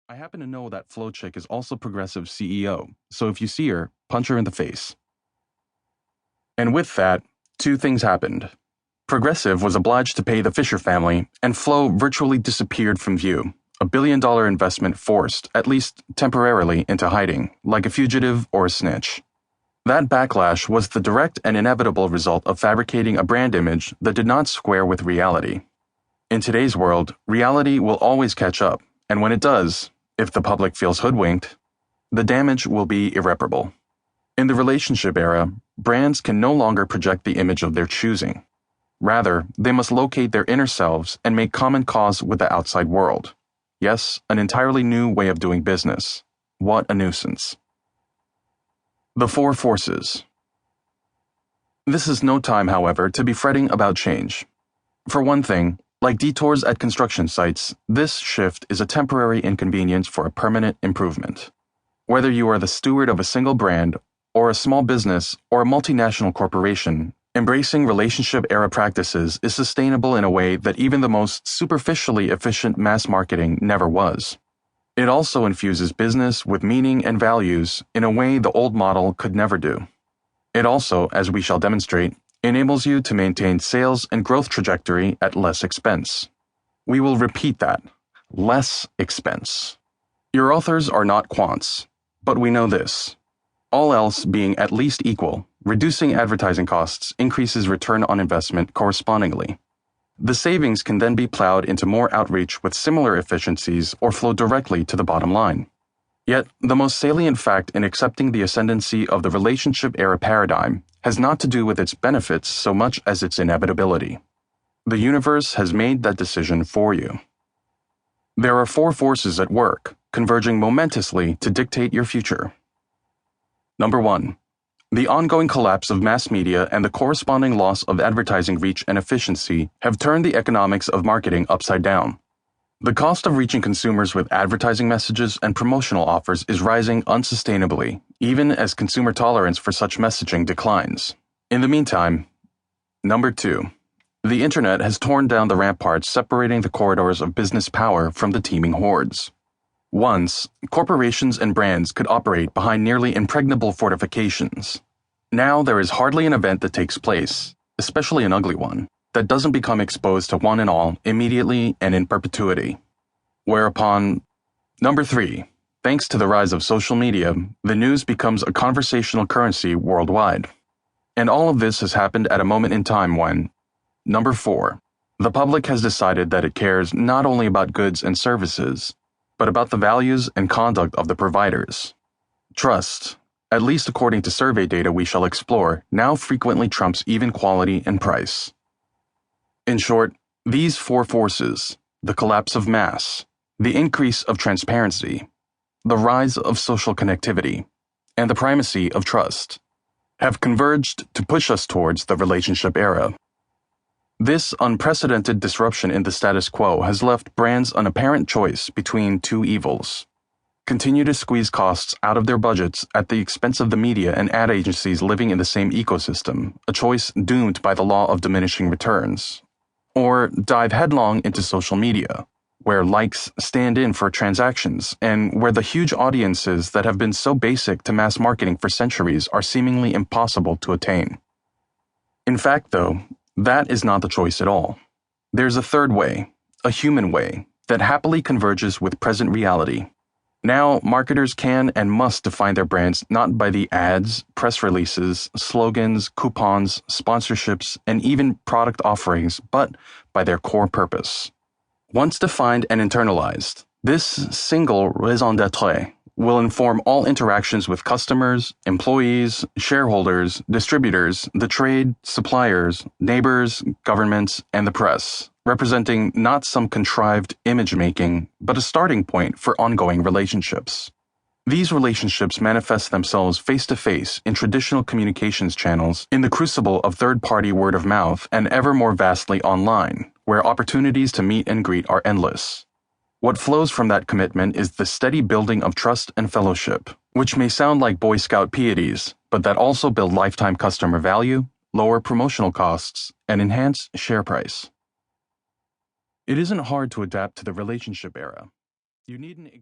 I happen to know that Flo Chick is also Progressive CEO, so if you see her, punch her in the face. And with that, two things happened. Progressive was obliged to pay the Fisher family, and Flo virtually disappeared from view, a billion-dollar investment forced, at least temporarily, into hiding, like a fugitive or a snitch. That backlash was the direct and inevitable result of fabricating a brand image that did not square with reality. In today's world, reality will always catch up, and when it does, if the public feels hoodwinked, the damage will be irreparable. In the relationship era, brands can no longer project the image of their choosing. Rather, they must locate their inner selves and make common cause with the outside world. Yes, an entirely new way of doing business. What a nuisance. The four forces. This is no time, however, to be fretting about change. For one thing, like detours at construction sites, this shift is a temporary inconvenience for a permanent improvement. Whether you are the steward of a single brand, or a small business, or a multinational corporation, embracing relationship-era practices is sustainable in a way that even the most superficially efficient mass marketing never was. It also infuses business with meaning and values in a way the old model could never do. It also, as we shall demonstrate, enables you to maintain sales and growth trajectory at less expense. We will repeat that. Less expense. Your authors are not quants, but we know this. All else being at least equal, reducing advertising costs increases return on investment correspondingly. The savings can then be plowed into more outreach with similar efficiencies or flow directly to the bottom line. Yet, the most salient fact in accepting the ascendancy of the relationship-era paradigm has not to do with its benefits so much as its inevitability. The universe has made that decision for you. There are four forces at work, converging momentously to dictate your future. Number 1. The ongoing collapse of mass media and the corresponding loss of advertising reach and efficiency have turned the economics of marketing upside down. The cost of reaching consumers with advertising messages and promotional offers is rising unsustainably, even as consumer tolerance for such messaging declines. In the meantime, Number 2. The internet has torn down the ramparts separating the corridors of business power from the teeming hordes. Once, corporations and brands could operate behind nearly impregnable fortifications. Now there is hardly an event that takes place, especially an ugly one, that doesn't become exposed to one and all immediately and in perpetuity. Whereupon, Number 3. Thanks to the rise of social media, the news becomes a conversational currency worldwide. And all of this has happened at a moment in time when, Number 4. The public has decided that it cares not only about goods and services, but about the values and conduct of the providers. Trust, at least according to survey data we shall explore, now frequently trumps even quality and price. In short, these four forces, the collapse of mass, the increase of transparency, the rise of social connectivity, and the primacy of trust, have converged to push us towards the relationship era. This unprecedented disruption in the status quo has left brands an apparent choice between two evils. Continue to squeeze costs out of their budgets at the expense of the media and ad agencies living in the same ecosystem, a choice doomed by the law of diminishing returns. Or dive headlong into social media, where likes stand in for transactions and where the huge audiences that have been so basic to mass marketing for centuries are seemingly impossible to attain. In fact, though, that is not the choice at all. There's a third way, a human way, that happily converges with present reality. Now, marketers can and must define their brands not by the ads, press releases, slogans, coupons, sponsorships, and even product offerings, but by their core purpose. Once defined and internalized, this single raison d'être will inform all interactions with customers, employees, shareholders, distributors, the trade, suppliers, neighbors, governments, and the press, representing not some contrived image-making, but a starting point for ongoing relationships. These relationships manifest themselves face-to-face in traditional communications channels, in the crucible of third-party word-of-mouth, and ever more vastly online, where opportunities to meet and greet are endless. What flows from that commitment is the steady building of trust and fellowship, which may sound like Boy Scout pieties, but that also build lifetime customer value, lower promotional costs, and enhance share price. It isn't hard to adapt to the relationship era. You needn't